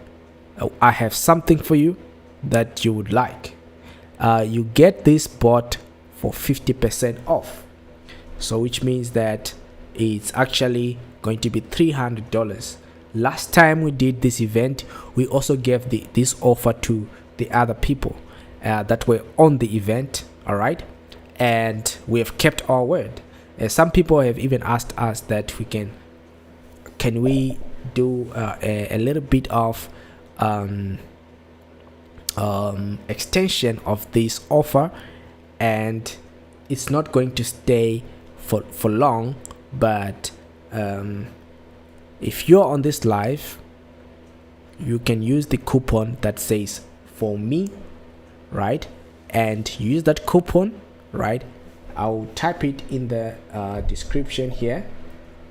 I have something for you that you would like. You get this bot for 50% off. So which means that it's actually going to be $300. Last time we did this event, we also gave this offer to the other people that were on the event. All right, and we have kept our word. Some people have even asked us that can we do a little bit of extension of this offer, and it's not going to stay for long, but if you're on this live, you can use the coupon that says "for me," right? And use that coupon, right? I'll type it in the description here,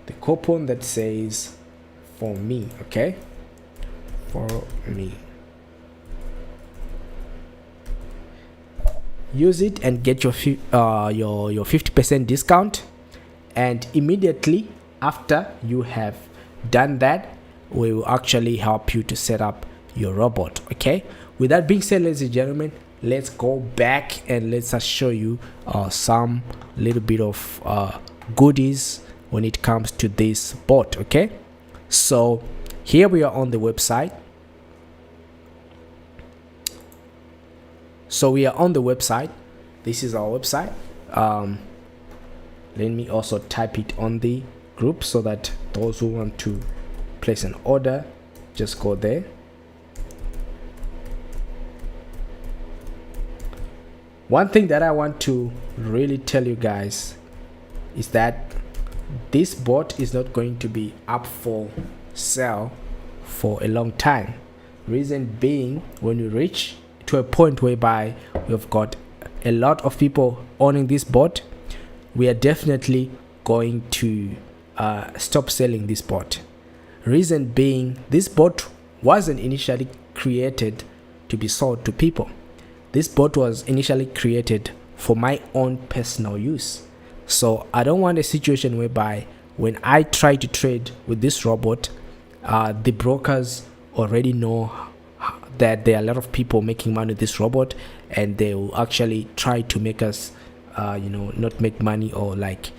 the coupon that says "for me." Okay, for me. Use it and get your 50% discount, and immediately after you have done that, we will actually help you to set up your robot. Okay, with that being said, ladies and gentlemen, let's go back and let's show you some little bit of goodies when it comes to this bot. Okay, so here we are on the website. This is our website. Let me also type it on the group so that those who want to place an order just go there. One thing that I want to really tell you guys is that this bot is not going to be up for sale for a long time. Reason being, when you reach to a point whereby we've got a lot of people owning this bot, we are definitely going to stop selling this bot. Reason being, this bot wasn't initially created to be sold to people. This bot was initially created for my own personal use. So I don't want a situation whereby when I try to trade with this robot, the brokers already know that there are a lot of people making money with this robot, and they will actually try to make us not make money, or like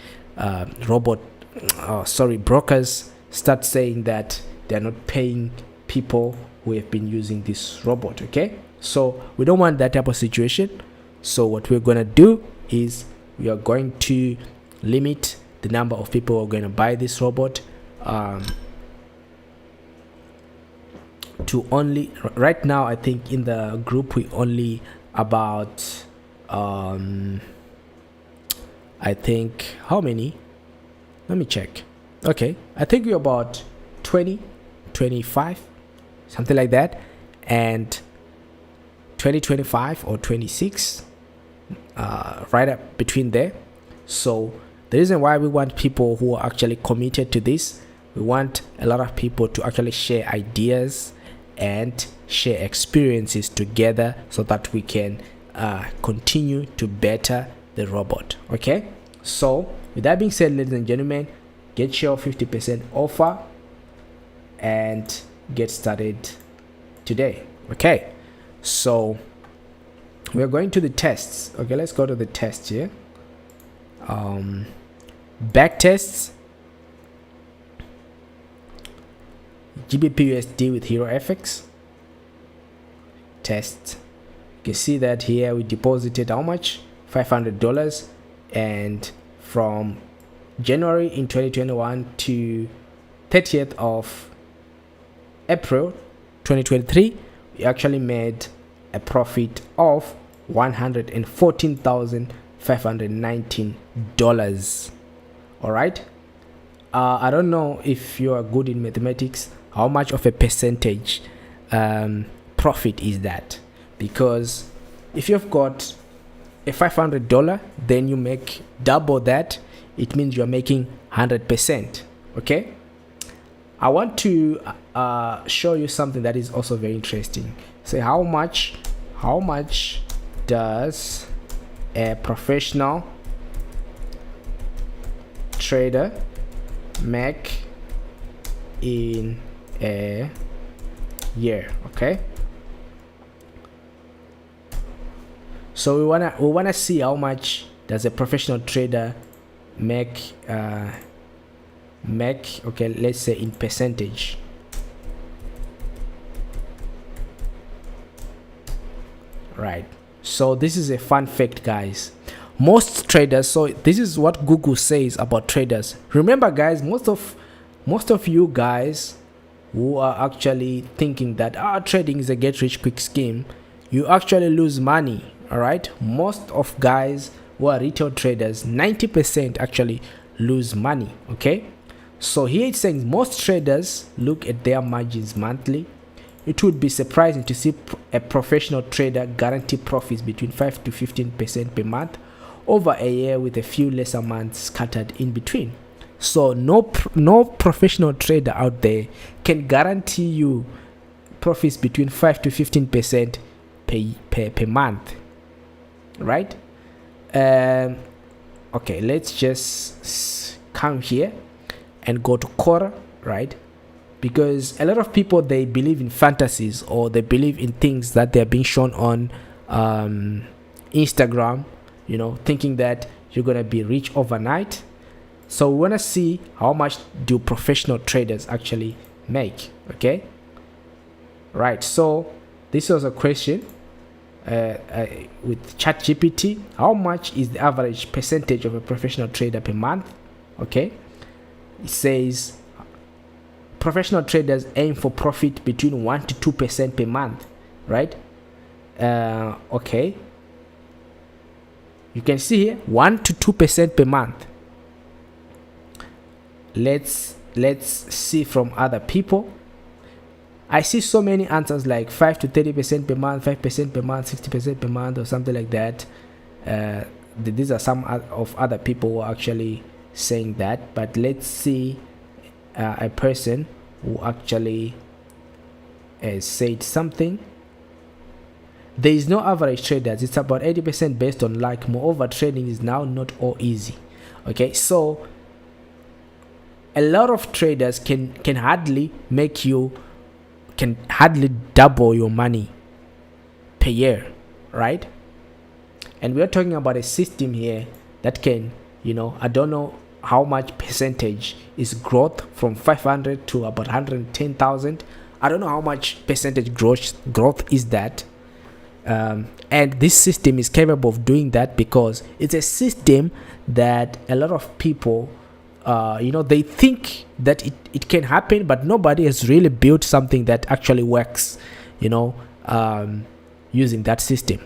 brokers start saying that they're not paying people who have been using this robot. Okay, so we don't want that type of situation. So what we're going to do is we are going to limit the number of people who are going to buy this robot to only, right now I think in the group we only about I think, how many, let me check. Okay, I think we're about 20, 25, something like that, and 25 or 26, right up between there. So the reason why we want people who are actually committed to this, we want a lot of people to actually share ideas and share experiences together so that we can continue to better the robot. Okay, so with that being said, ladies and gentlemen, get your 50% offer and get started today. Okay, so we're going to the tests. Okay, let's go to the tests here. Back tests, GBP USD with Hero FX test. You can see that here we deposited how much? $500, and from January in 2021 to 30th of April 2023, we actually made a profit of $114,519. all right, I don't know if you are good in mathematics, how much of a percentage profit is that, because if you've got a $500, then you make double that, it means you're making 100%. okay, I want to show you something that is also very interesting. Say how much does a professional trader make in a year? Okay, so we wanna see how much does a professional trader make. Okay, let's say in percentage. Right, so this is a fun fact, guys. Most traders, so this is what Google says about traders. Remember, guys, most of you guys who are actually thinking that trading is a get rich quick scheme, you actually lose money. All right, most of guys who are retail traders, 90% actually lose money. Okay, so here it's saying most traders look at their margins monthly. It would be surprising to see a professional trader guarantee profits between 5 to 15% per month over a year, with a few lesser months scattered in between. So no professional trader out there can guarantee you profits between 5 to 15% per month, right? Okay, let's just come here and go to Quora, right? Because a lot of people, they believe in fantasies, or they believe in things that they're being shown on Instagram, thinking that you're gonna be rich overnight. So we want to see how much do professional traders actually make. Okay, right? So this was a question with ChatGPT. How much is the average percentage of a professional trader per month? Okay, it says professional traders aim for profit between 1 to 2% per month, right? Okay, you can see here 1 to 2% per month. Let's see from other people. I see so many answers like 5 to 30% per month, 5% per month, 60% per month, or something like that. These are some of other people who are actually saying that. But let's see a person who actually said something. There is no average traders. It's about 80% based on luck. Moreover, trading is now not all easy. Okay, so a lot of traders can hardly double your money per year, right? And we are talking about a system here that can, I don't know how much percentage is growth from 500 to about 110,000. I don't know how much percentage growth is that. And this system is capable of doing that because it's a system that a lot of people they think that it can happen, but nobody has really built something that actually works, using that system.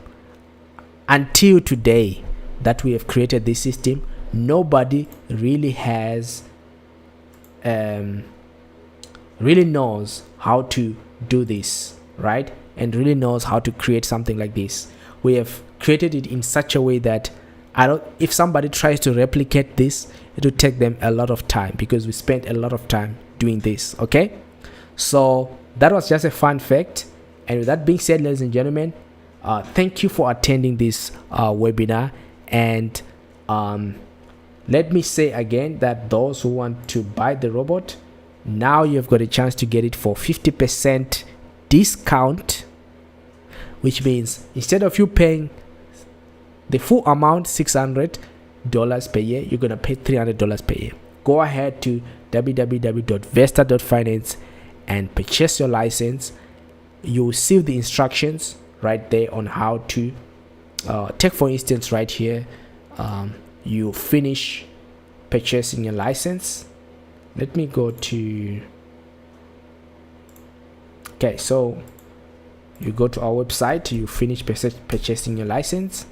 Until today that we have created this system, nobody really has really knows how to do this, right? And really knows how to create something like this. We have created it in such a way that if somebody tries to replicate this, it will take them a lot of time, because we spent a lot of time doing this. Okay, so that was just a fun fact. And with that being said, ladies and gentlemen, thank you for attending this webinar. And let me say again that those who want to buy the robot, now you've got a chance to get it for 50% discount, which means instead of you paying the full amount, $600 per year, you're gonna pay $300 per year. Go ahead to www.vesta.finance and purchase your license. You will see the instructions right there on how to take, for instance, right here, you finish purchasing your license. Let me go to, okay, so you go to our website, you finish purchasing your license.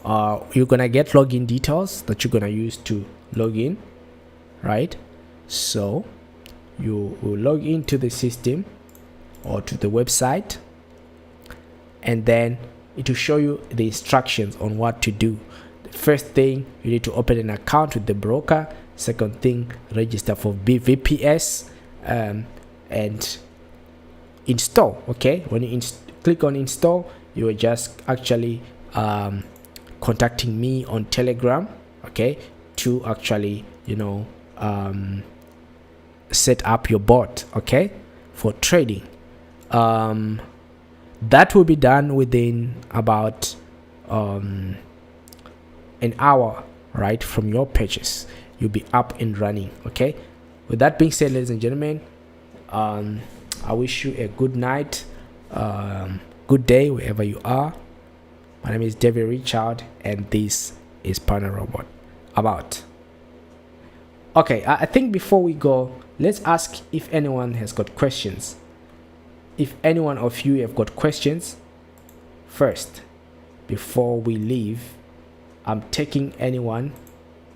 You're gonna get login details that you're gonna use to log in, right? So you will log into the system or to the website, and then it will show you the instructions on what to do. The first thing, you need to open an account with the broker. Second thing, register for VPS and install. Okay, when you click on install, you are just actually contacting me on Telegram, okay, to actually set up your bot, okay, for trading. That will be done within about an hour, right, from your purchase. You'll be up and running. Okay, with that being said, ladies and gentlemen, I wish you a good night, good day wherever you are. My name is David Richard, and this is Panda Robot. Okay, I think before we go, let's ask if anyone has got questions. If anyone of you have got questions, first, before we leave, I'm taking anyone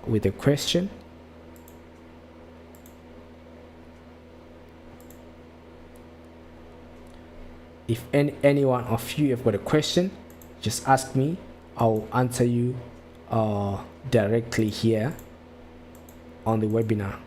with a question. If anyone of you have got a question, just ask me. I'll answer you directly here on the webinar.